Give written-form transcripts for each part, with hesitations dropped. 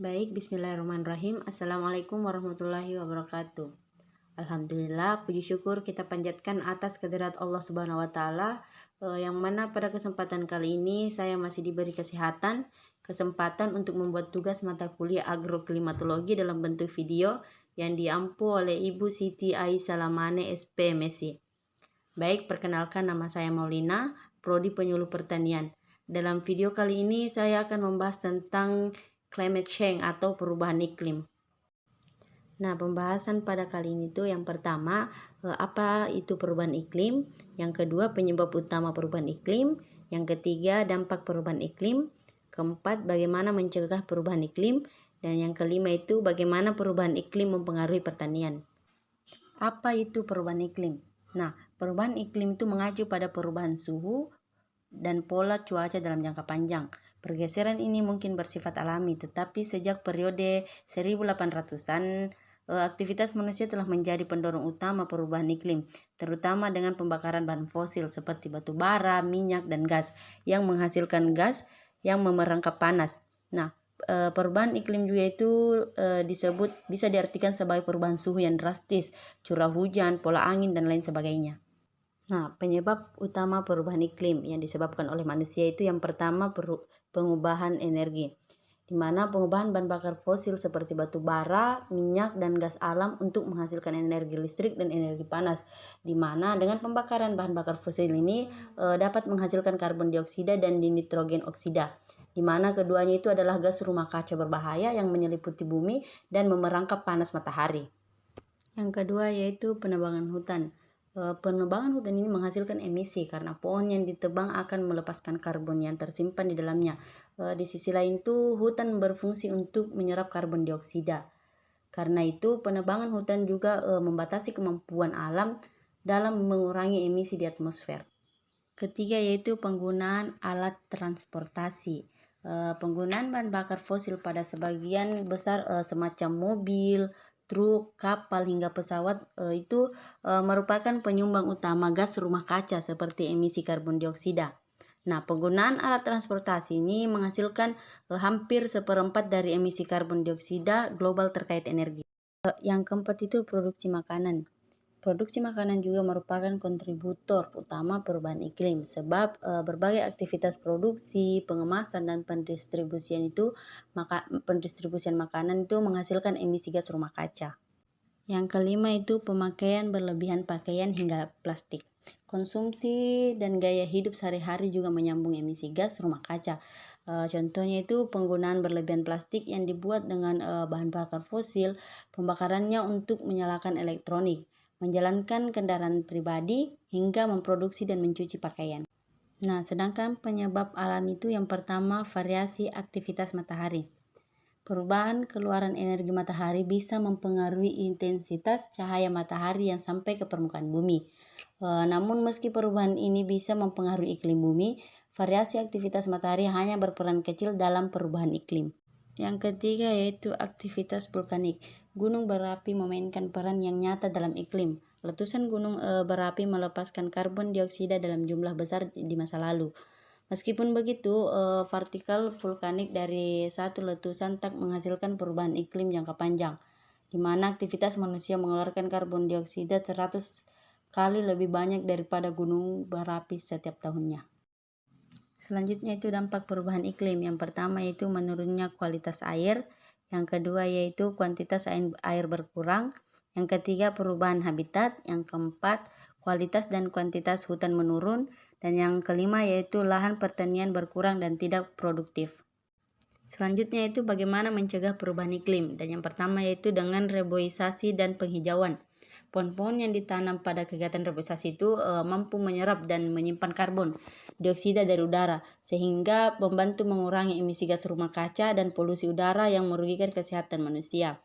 Baik, bismillahirrahmanirrahim. Assalamualaikum warahmatullahi wabarakatuh. Alhamdulillah, puji syukur kita panjatkan atas kehadirat Allah Subhanahu wa Ta'ala, yang mana pada kesempatan kali ini saya masih diberi kesempatan untuk membuat tugas mata kuliah agroklimatologi dalam bentuk video yang diampu oleh Ibu Siti Aisyah Lamane SPMSI. Baik, perkenalkan, nama saya Maulina, Prodi Penyuluh Pertanian. Dalam video kali ini saya akan membahas tentang climate change atau perubahan iklim. Nah, pembahasan pada kali ini tuh yang pertama, apa itu perubahan iklim, yang kedua penyebab utama perubahan iklim, yang ketiga dampak perubahan iklim, keempat bagaimana mencegah perubahan iklim, dan yang kelima itu bagaimana perubahan iklim mempengaruhi pertanian. Apa itu perubahan iklim? Nah, perubahan iklim itu mengacu pada perubahan suhu dan pola cuaca dalam jangka panjang. Pergeseran ini mungkin bersifat alami, tetapi sejak periode 1800-an, aktivitas manusia telah menjadi pendorong utama perubahan iklim, terutama dengan pembakaran bahan fosil seperti batu bara, minyak, dan gas yang menghasilkan gas yang memerangkap panas. Nah, perubahan iklim juga itu bisa diartikan sebagai perubahan suhu yang drastis, curah hujan, pola angin, dan lain sebagainya. Nah, penyebab utama perubahan iklim yang disebabkan oleh manusia itu yang pertama pengubahan energi, di mana pengubahan bahan bakar fosil seperti batu bara, minyak, dan gas alam untuk menghasilkan energi listrik dan energi panas, di mana dengan pembakaran bahan bakar fosil ini dapat menghasilkan karbon dioksida dan nitrogen oksida, di mana keduanya itu adalah gas rumah kaca berbahaya yang menyeliputi bumi dan memerangkap panas matahari. Yang kedua yaitu penebangan hutan. Penebangan hutan ini menghasilkan emisi karena pohon yang ditebang akan melepaskan karbon yang tersimpan di dalamnya. Di sisi lain itu hutan berfungsi untuk menyerap karbon dioksida. Karena itu penebangan hutan juga membatasi kemampuan alam dalam mengurangi emisi di atmosfer. Ketiga yaitu penggunaan alat transportasi. Penggunaan bahan bakar fosil pada sebagian besar semacam mobil, truk, kapal hingga pesawat itu merupakan penyumbang utama gas rumah kaca seperti emisi karbon dioksida. Nah, penggunaan alat transportasi ini menghasilkan hampir seperempat dari emisi karbon dioksida global terkait energi. Yang keempat itu produksi makanan. Produksi makanan juga merupakan kontributor utama perubahan iklim sebab berbagai aktivitas produksi, pengemasan, dan pendistribusian makanan itu menghasilkan emisi gas rumah kaca. Yang kelima itu pemakaian berlebihan pakaian hingga plastik. Konsumsi dan gaya hidup sehari-hari juga menyambung emisi gas rumah kaca. Contohnya itu penggunaan berlebihan plastik yang dibuat dengan bahan bakar fosil, pembakarannya untuk menyalakan elektronik, menjalankan kendaraan pribadi, hingga memproduksi dan mencuci pakaian. Nah, sedangkan penyebab alam itu yang pertama variasi aktivitas matahari. Perubahan keluaran energi matahari bisa mempengaruhi intensitas cahaya matahari yang sampai ke permukaan bumi. Namun meski perubahan ini bisa mempengaruhi iklim bumi, variasi aktivitas matahari hanya berperan kecil dalam perubahan iklim. Yang ketiga yaitu aktivitas vulkanik. Gunung berapi memainkan peran yang nyata dalam iklim. Letusan gunung berapi melepaskan karbon dioksida dalam jumlah besar di masa lalu. Meskipun begitu, partikel vulkanik dari satu letusan tak menghasilkan perubahan iklim jangka panjang, di mana aktivitas manusia mengeluarkan karbon dioksida 100 kali lebih banyak daripada gunung berapi setiap tahunnya. Selanjutnya itu dampak perubahan iklim. Yang pertama yaitu menurunnya kualitas air, yang kedua yaitu kuantitas air berkurang, yang ketiga perubahan habitat, yang keempat kualitas dan kuantitas hutan menurun, dan yang kelima yaitu lahan pertanian berkurang dan tidak produktif. Selanjutnya itu bagaimana mencegah perubahan iklim, dan yang pertama yaitu dengan reboisasi dan penghijauan. Pohon-pohon yang ditanam pada kegiatan reboisasi itu mampu menyerap dan menyimpan karbon dioksida dari udara, sehingga membantu mengurangi emisi gas rumah kaca dan polusi udara yang merugikan kesehatan manusia.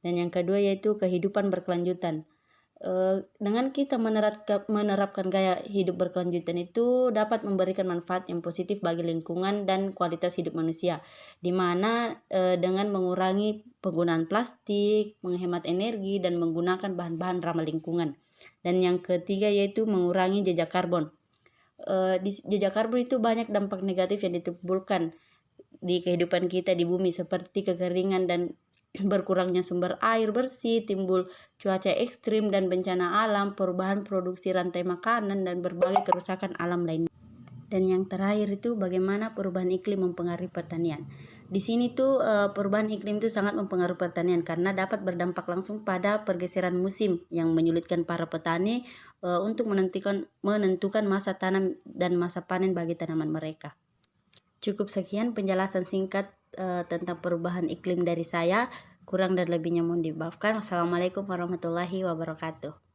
Dan yang kedua yaitu kehidupan berkelanjutan. Dengan kita menerapkan gaya hidup berkelanjutan itu dapat memberikan manfaat yang positif bagi lingkungan dan kualitas hidup manusia, di mana dengan mengurangi penggunaan plastik, menghemat energi, dan menggunakan bahan-bahan ramah lingkungan. Dan yang ketiga yaitu mengurangi jejak karbon. Di jejak karbon itu banyak dampak negatif yang ditimbulkan di kehidupan kita di bumi, seperti kekeringan dan berkurangnya sumber air bersih, timbul cuaca ekstrim dan bencana alam, perubahan produksi rantai makanan, dan berbagai kerusakan alam lainnya. Dan yang terakhir itu bagaimana perubahan iklim mempengaruhi pertanian. Di sini tuh perubahan iklim itu sangat mempengaruhi pertanian karena dapat berdampak langsung pada pergeseran musim yang menyulitkan para petani untuk menentukan masa tanam dan masa panen bagi tanaman mereka. Cukup sekian penjelasan singkat tentang perubahan iklim dari saya. Kurang dan lebihnya mohon dimaafkan. Wassalamualaikum warahmatullahi wabarakatuh.